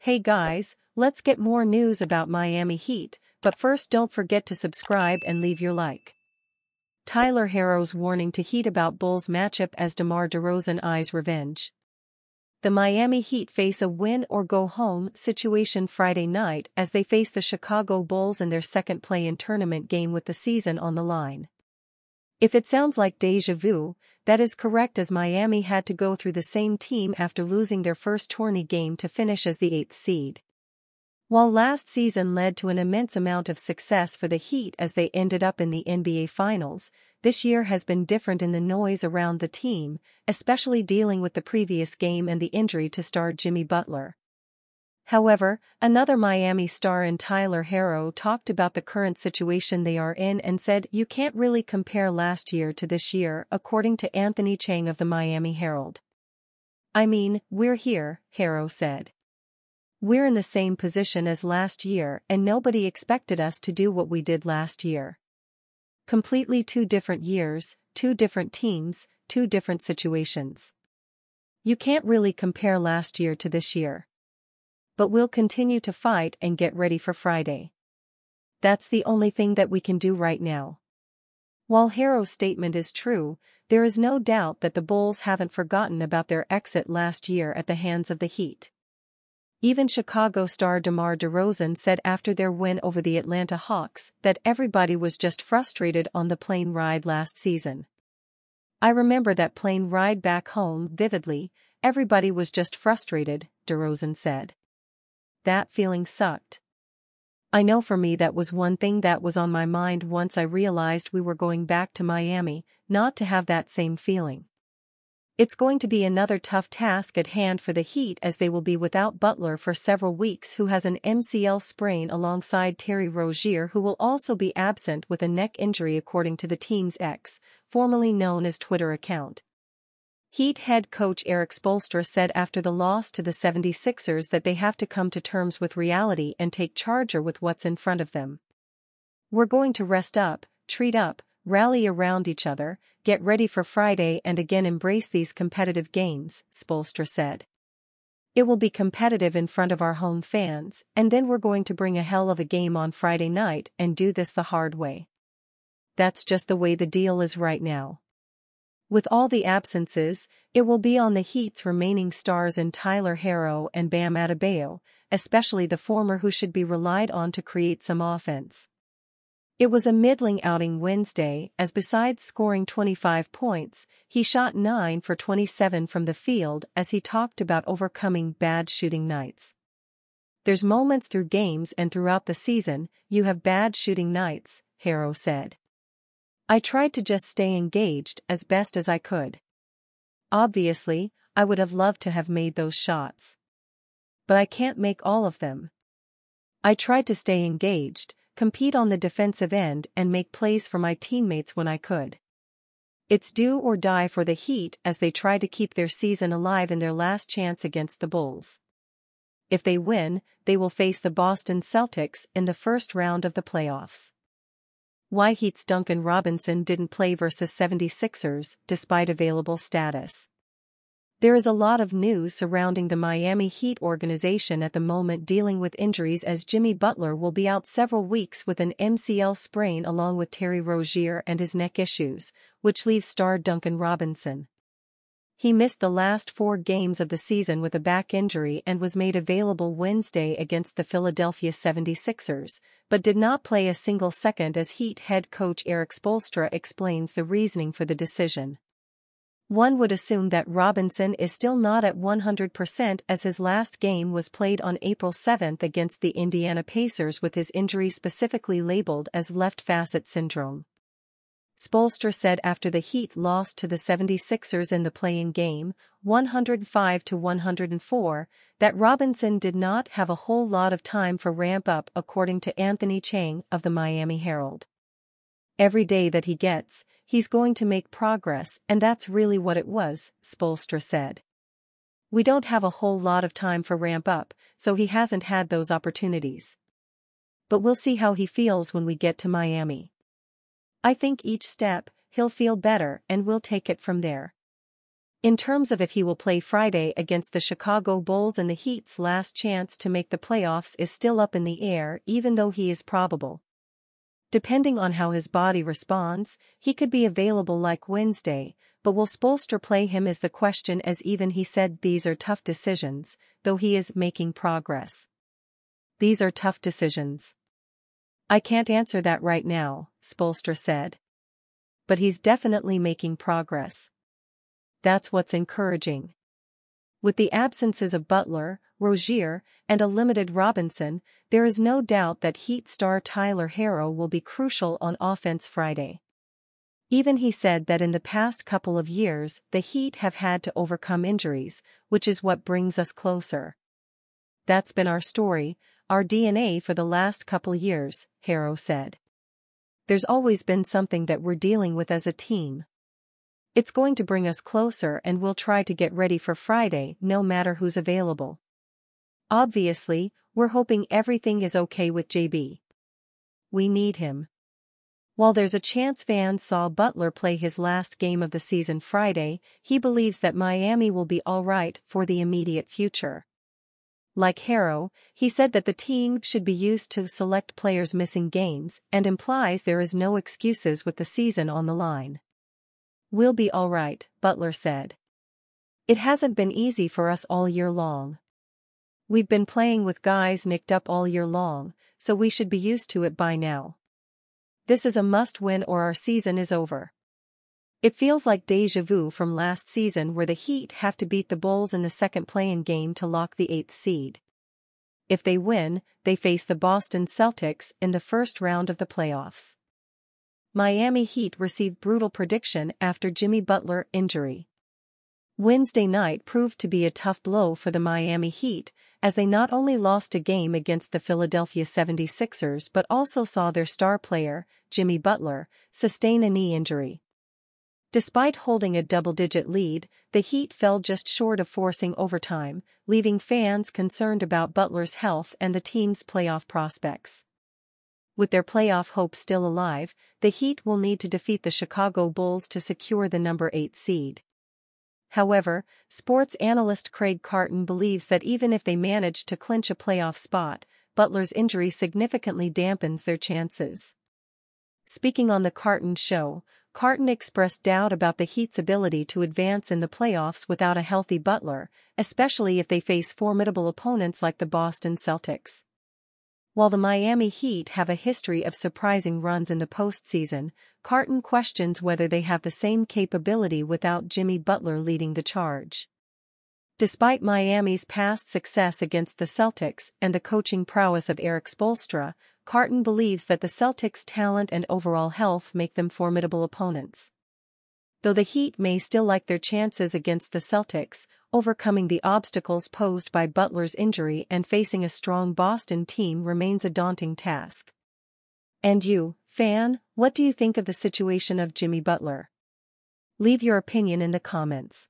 Hey guys, let's get more news about Miami Heat, but first don't forget to subscribe and leave your like. Tyler Herro's warning to Heat about Bulls matchup as DeMar DeRozan eyes revenge. The Miami Heat face a win-or-go-home situation Friday night as they face the Chicago Bulls in their second play-in tournament game with the season on the line. If it sounds like déjà vu, that is correct, as Miami had to go through the same team after losing their first tourney game to finish as the 8th seed. While last season led to an immense amount of success for the Heat as they ended up in the NBA Finals, this year has been different in the noise around the team, especially dealing with the previous game and the injury to star Jimmy Butler. However, another Miami star in Tyler Herro talked about the current situation they are in and said, "You can't really compare last year to this year," according to Anthony Chang of the Miami Herald. "I mean, we're here," Herro said. "We're in the same position as last year and nobody expected us to do what we did last year. Completely two different years, two different teams, two different situations. You can't really compare last year to this year. But we'll continue to fight and get ready for Friday. That's the only thing that we can do right now." While Herro's statement is true, there is no doubt that the Bulls haven't forgotten about their exit last year at the hands of the Heat. Even Chicago star DeMar DeRozan said after their win over the Atlanta Hawks that everybody was just frustrated on the plane ride last season. "I remember that plane ride back home vividly, everybody was just frustrated," DeRozan said. "That feeling sucked. I know for me that was one thing that was on my mind once I realized we were going back to Miami, not to have that same feeling. It's going to be another tough task at hand for the Heat as they will be without Butler for several weeks, who has an MCL sprain, alongside Terry Rozier, who will also be absent with a neck injury, according to the team's X, formerly known as Twitter account. Heat head coach Erik Spoelstra said after the loss to the 76ers that they have to come to terms with reality and take charge with what's in front of them. "We're going to rest up, treat up, rally around each other, get ready for Friday and again embrace these competitive games," Spoelstra said. "It will be competitive in front of our home fans, and then we're going to bring a hell of a game on Friday night and do this the hard way. That's just the way the deal is right now." With all the absences, it will be on the Heat's remaining stars in Tyler Herro and Bam Adebayo, especially the former, who should be relied on to create some offense. It was a middling outing Wednesday, as besides scoring 25 points, he shot 9 for 27 from the field as he talked about overcoming bad shooting nights. "There's moments through games and throughout the season, you have bad shooting nights," Herro said. "I tried to just stay engaged as best as I could. Obviously, I would have loved to have made those shots. But I can't make all of them. I tried to stay engaged, compete on the defensive end and make plays for my teammates when I could. It's do or die for the Heat as they try to keep their season alive in their last chance against the Bulls. If they win, they will face the Boston Celtics in the first round of the playoffs." Why Heat's Duncan Robinson didn't play versus 76ers, despite available status. There is a lot of news surrounding the Miami Heat organization at the moment, dealing with injuries, as Jimmy Butler will be out several weeks with an MCL sprain, along with Terry Rozier and his neck issues, which leaves star Duncan Robinson. He missed the last 4 games of the season with a back injury and was made available Wednesday against the Philadelphia 76ers, but did not play a single second, as Heat head coach Erik Spoelstra explains the reasoning for the decision. "One would assume that Robinson is still not at 100%, as his last game was played on April 7 against the Indiana Pacers, with his injury specifically labeled as left facet syndrome." Spoelstra said after the Heat lost to the 76ers in the play-in game, 105-104, that Robinson did not have a whole lot of time for ramp-up, according to Anthony Chang of the Miami Herald. "Every day that he gets, he's going to make progress, and that's really what it was," Spoelstra said. "We don't have a whole lot of time for ramp-up, so he hasn't had those opportunities. But we'll see how he feels when we get to Miami. I think each step, he'll feel better and we'll take it from there." In terms of if he will play Friday against the Chicago Bulls, and the Heat's last chance to make the playoffs is still up in the air, even though he is probable. Depending on how his body responds, he could be available like Wednesday, but will Spoelstra play him is the question, as even he said these are tough decisions, though he is making progress. These are tough decisions. I can't answer that right now, Spoelstra said. But he's definitely making progress. That's what's encouraging. With the absences of Butler, Rozier, and a limited Robinson, there is no doubt that Heat star Tyler Herro will be crucial on offense Friday. Even he said that in the past couple of years the Heat have had to overcome injuries, which is what brings us closer. That's been our story, our DNA for the last couple years, Herro said. There's always been something that we're dealing with as a team. It's going to bring us closer, and we'll try to get ready for Friday no matter who's available. Obviously, we're hoping everything is okay with JB. We need him. While there's a chance fans saw Butler play his last game of the season Friday, he believes that Miami will be all right for the immediate future. Like Herro, he said that the team should be used to select players missing games, and implies there is no excuses with the season on the line. We'll be all right, Butler said. It hasn't been easy for us all year long. We've been playing with guys nicked up all year long, so we should be used to it by now. This is a must-win or our season is over. It feels like déjà vu from last season, where the Heat have to beat the Bulls in the second play-in game to lock the 8th seed. If they win, they face the Boston Celtics in the first round of the playoffs. Miami Heat received brutal prediction after Jimmy Butler injury. Wednesday night proved to be a tough blow for the Miami Heat, as they not only lost a game against the Philadelphia 76ers but also saw their star player, Jimmy Butler, sustain a knee injury. Despite holding a double-digit lead, the Heat fell just short of forcing overtime, leaving fans concerned about Butler's health and the team's playoff prospects. With their playoff hopes still alive, the Heat will need to defeat the Chicago Bulls to secure the number 8 seed. However, sports analyst Craig Carton believes that even if they manage to clinch a playoff spot, Butler's injury significantly dampens their chances. Speaking on the Carton Show, Carton expressed doubt about the Heat's ability to advance in the playoffs without a healthy Butler, especially if they face formidable opponents like the Boston Celtics. While the Miami Heat have a history of surprising runs in the postseason, Carton questions whether they have the same capability without Jimmy Butler leading the charge. Despite Miami's past success against the Celtics and the coaching prowess of Erik Spoelstra, Carton believes that the Celtics' talent and overall health make them formidable opponents. Though the Heat may still like their chances against the Celtics, overcoming the obstacles posed by Butler's injury and facing a strong Boston team remains a daunting task. And you, fan, what do you think of the situation of Jimmy Butler? Leave your opinion in the comments.